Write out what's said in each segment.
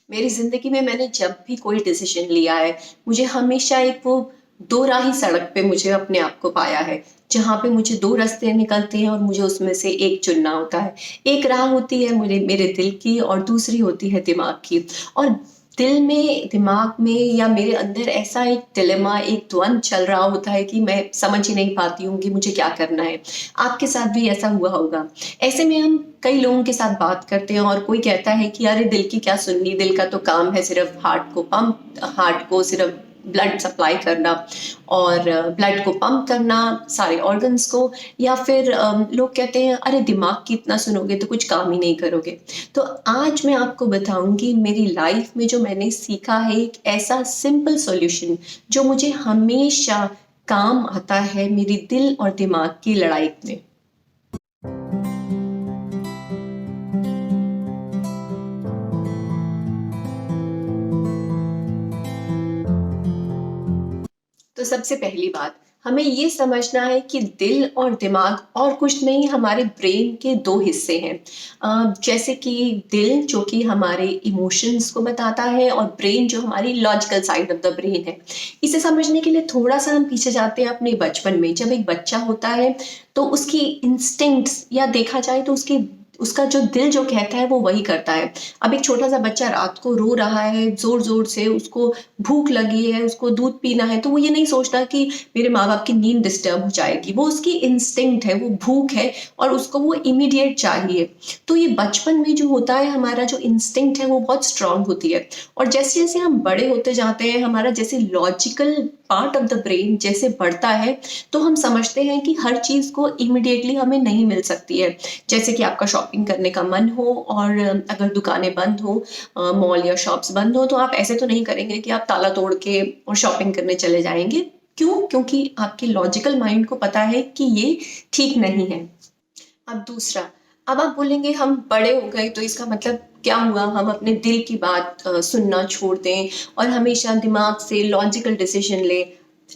मेरी ज़िंदगी में मैंने जब भी कोई डिसीज़न लिया है, मुझे हमेशा एक वो दो-राही सड़क पे मुझे अपने आप को पाया है, जहाँ पे मुझे 2 रास्ते निकलते हैं और मुझे उसमें से एक चुनना होता है। एक राह होती है मेरे मेरे दिल की और दूसरी होती है दिमाग की। और दिल में, दिमाग में या मेरे अंदर ऐसा एक डिलेमा, एक द्वंद चल रहा होता है कि मैं समझ ही नहीं पाती हूँ कि मुझे क्या करना है। आपके साथ भी ऐसा हुआ होगा। ऐसे में हम कई लोगों के साथ बात करते हैं और कोई कहता है कि अरे दिल की क्या सुननी, दिल का तो काम है सिर्फ हार्ट को सिर्फ ब्लड सप्लाई करना और ब्लड को पंप करना सारे ऑर्गन्स को। या फिर लोग कहते हैं अरे दिमाग की इतना सुनोगे तो कुछ काम ही नहीं करोगे। तो आज मैं आपको बताऊंगी मेरी लाइफ में जो मैंने सीखा है एक ऐसा सिंपल सॉल्यूशन जो मुझे हमेशा काम आता है मेरी दिल और दिमाग की लड़ाई में। तो सबसे पहली बात, हमें ये समझना है कि दिल और दिमाग और कुछ नहीं, हमारे ब्रेन के 2 हिस्से हैं। जैसे कि दिल जो कि हमारे इमोशंस को बताता है और ब्रेन जो हमारी logical side of the brain है। इसे समझने के लिए थोड़ा-सा हम पीछे जाते हैं अपने बचपन में। जब एक बच्चा होता है तो उसकी इंस्टिंक्ट्स या देखा जाए तो उसका जो दिल जो कहता है वो वही करता है। अब एक छोटा-सा बच्चा रात को रो रहा है ज़ोर-ज़ोर से, उसको भूख लगी है, उसको दूध पीना है, तो वो ये नहीं सोचता कि मेरे माँ-बाप की नींद डिस्टर्ब हो जाएगी। वो उसकी इंस्टिंक्ट है, वो भूख है और उसको वो इमीडिएट चाहिए। तो ये बचपन में जो होता है हमारा जो इंस्टिंक्ट है वो बहुत स्ट्रॉन्ग होती है। और जैसे-जैसे हम बड़े होते जाते हैं, हमारा जैसे logical part of the brain जैसे बढ़ता है, तो हम समझते हैं कि हर चीज़ को इमीडिएटली हमें नहीं मिल सकती है। जैसे कि आपका शॉपिंग करने का मन हो और अगर दुकानें बंद हो, मॉल या शॉप्स बंद हो, तो आप ऐसे तो नहीं करेंगे कि आप ताला तोड़ के और शॉपिंग करने चले जाएँगे। क्यों? क्योंकि आपके लॉजिकल माइंड को पता है कि ये ठीक नहीं है। अब दूसरा, अब आप बोलेंगे हम बड़े हो गए तो इसका मतलब क्या हुआ? हम अपने दिल की बात सुनना छोड़ दें और हमेशा दिमाग से लॉजिकल डिसीज़न लें।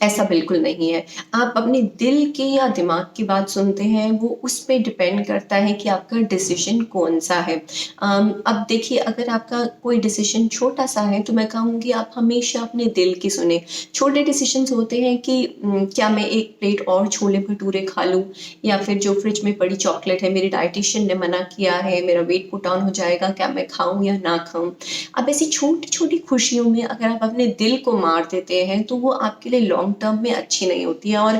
ऐसा बिल्कुल नहीं है। आप अपने दिल की या दिमाग की बात सुनते हैं, वो उस पे डिपेंड करता है कि आपका डिसीज़न कौन-सा है। अब देखिए, अगर आपका कोई डिसीज़न छोटा-सा है तो मैं कहूँगी आप हमेशा अपने दिल की सुनें। छोटे डिसीज़न्स होते हैं कि क्या मैं 1 प्लेट और छोले-भटूरे खा लूँ? या फिर जो फ्रिज में पड़ी चॉकलेट है, मेरी डायटीशियन ने मना किया है, मेरा वेट पुट ऑन हो जाएगा, क्या मैं खाऊँ या ना खाऊँ? अब ऐसी छोटी-छोटी खुशियों में अगर आप अपने दिल को मार देते हैं, तो वो आपके लिए लॉन्ग टर्म में अच्छी नहीं होती है और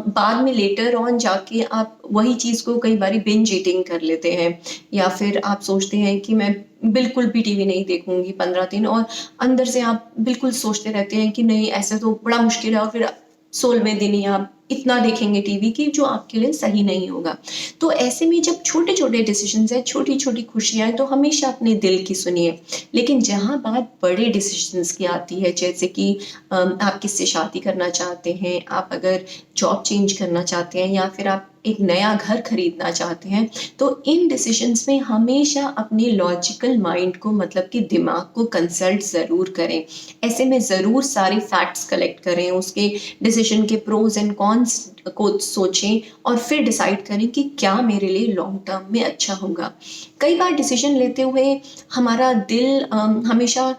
बाद में लेटर ऑन जाके आप वही चीज़ को कई बारी बिंज ईटिंग कर लेते हैं। या फिर आप सोचते हैं कि मैं बिल्कुल भी टीवी नहीं देखूँगी 15 दिन, और अंदर से आप बिल्कुल सोचते रहते हैं कि नहीं, ऐसे तो बड़ा मुश्किल है, और फिर 16वें दिन ही आप इतना देखेंगे टीवी कि जो आपके लिए सही नहीं होगा। तो ऐसे में जब छोटे-छोटे डिसीज़न्स हैं, छोटी-छोटी खुशियाँ हैं, तो हमेशा अपने दिल की सुनिए। लेकिन जहाँ बात बड़े डिसीज़न्स की आती है, जैसे कि आप किससे शादी करना चाहते हैं, आप अगर जॉब चेंज करना चाहते हैं या फिर आप एक नया घर खरीदना चाहते हैं, तो इन डिसीज़न्स में हमेशा अपने लॉजिकल माइंड को, मतलब कि दिमाग को कंसल्ट ज़रूर करें। ऐसे में ज़रूर सारे फैक्ट्स कलेक्ट करें, उसके डिसीज़न के प्रोज़ एंड कॉन्स को सोचें और फिर डिसाइड करें कि क्या मेरे लिए लॉन्ग टर्म में अच्छा होगा। कई बार डिसीज़न लेते हुए हमारा दिल हमेशा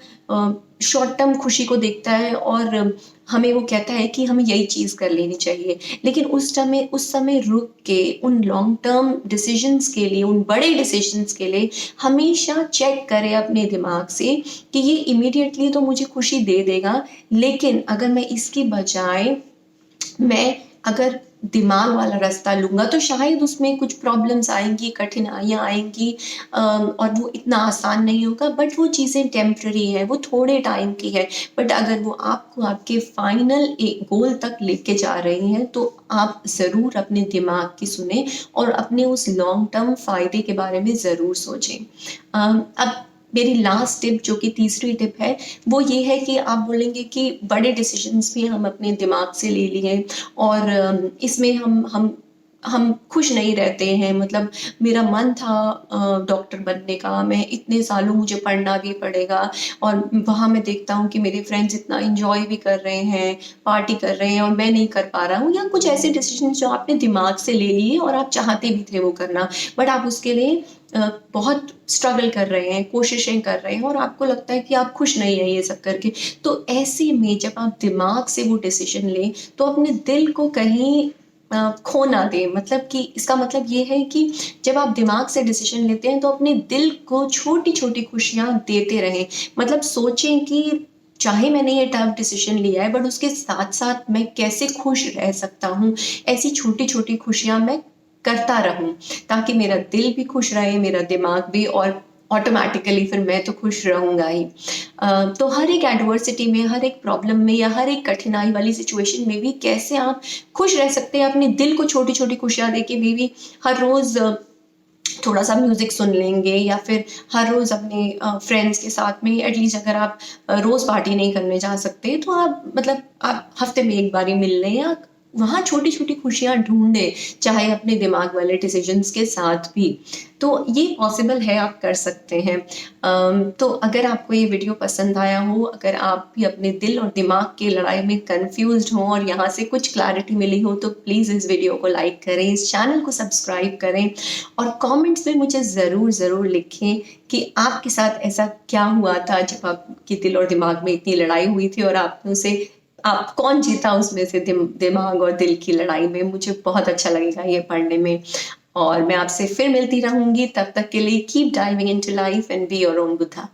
शॉर्ट टर्म खुशी को देखता है और हमें वो कहता है कि हमें यही चीज़ कर लेनी चाहिए। लेकिन उस समय रुक के उन लॉन्ग टर्म डिसीज़न्स के लिए, उन बड़े डिसीज़न्स के लिए हमेशा चेक करें अपने दिमाग से कि ये इमीडिएटली तो मुझे खुशी दे देगा, लेकिन अगर मैं इसकी बजाय मैं अगर दिमाग वाला रास्ता लूँगा तो शायद उसमें कुछ प्रॉब्लम्स आएँगी, कठिनाइयाँ आएँगी, और वो इतना आसान नहीं होगा, बट वो चीज़ें टेम्परेरी हैं, वो थोड़े टाइम की है। बट अगर वो आपको आपके फाइनल एक गोल तक लेके जा रही हैं, तो आप ज़रूर अपने दिमाग की सुनें और अपने उस लॉन्ग टर्म फ़ायदे के बारे में ज़रूर सोचें। अब मेरी लास्ट टिप, जो कि तीसरी टिप है, वो ये है कि आप बोलेंगे कि बड़े डिसीजंस भी हम अपने दिमाग से ले लिए और इसमें हम खुश नहीं रहते हैं। मतलब मेरा मन था डॉक्टर बनने का, मैं इतने सालों मुझे पढ़ना भी पड़ेगा और वहाँ मैं देखता हूँ कि मेरे फ्रेंड्स इतना एन्जॉय भी कर रहे हैं, पार्टी कर रहे हैं और मैं नहीं कर पा रहा हूँ, या कुछ ऐसे डिसीजंस जो आपने दिमाग से ले लिए और आप चाहते भी थे वो करना, बट आप उसके लिए बहुत स्ट्रगल कर रहे हैं, कोशिशें कर रहे हैं और आपको लगता है कि आप खुश नहीं हैं ये सब करके, तो ऐसे में जब आप दिमाग से वो डिसीजन लें, तो अपने दिल को कहीं खो ना दें। मतलब कि इसका मतलब ये है कि जब आप दिमाग से डिसीजन लेते हैं, तो अपने दिल को छोटी-छोटी खुशियाँ देते रहें। मतलब सोचें कि चाहे मैंने ये टफ डिसीजन लिया है, बट उसके साथ-साथ मैं कैसे खुश रह सकता हूँ। ऐसी छोटी-छोटी खुशियाँ मैं करता रहूँ, ताकि मेरा दिल भी खुश रहे, मेरा दिमाग भी, और ऑटोमैटिकली फिर मैं तो खुश रहूँगा ही। तो हर एक एडवर्सिटी में, हर एक प्रॉब्लम में या हर एक कठिनाई वाली सिचुएशन में भी कैसे आप खुश रह सकते हैं, अपने दिल को छोटी-छोटी खुशियाँ देके। मे बी हर रोज़ थोड़ा-सा म्यूज़िक सुन लेंगे, या फिर हर रोज़ अपने फ्रेंड्स के साथ में एटलीस्ट, अगर आप रोज़ पार्टी नहीं करने जा सकते, तो आप मतलब आप हफ्ते में 1 बार ही मिल लें, या वहाँ छोटी-छोटी खुशियाँ ढूँढें, चाहे अपने दिमाग वाले डिसीजंस के साथ भी। तो ये पॉसिबल है, आप कर सकते हैं। तो अगर आपको ये वीडियो पसंद आया हो, अगर आप भी अपने दिल और दिमाग की लड़ाई में कन्फ्यूज़्ड हों और यहाँ से कुछ क्लैरिटी मिली हो, तो प्लीज़ इस वीडियो को लाइक करें, इस चैनल को सब्सक्राइब करें, और कमेंट्स में मुझे ज़रूर लिखें कि आपके साथ ऐसा क्या हुआ था जब आपके दिल और दिमाग में इतनी लड़ाई हुई थी, और आपने उसे आप कौन जीता उसमें से, दिमाग और दिल की लड़ाई में। मुझे बहुत अच्छा लगेगा ये पढ़ने में, और मैं आपसे फिर मिलती रहूँगी। तब तक के लिए keep diving into life and be your own Buddha.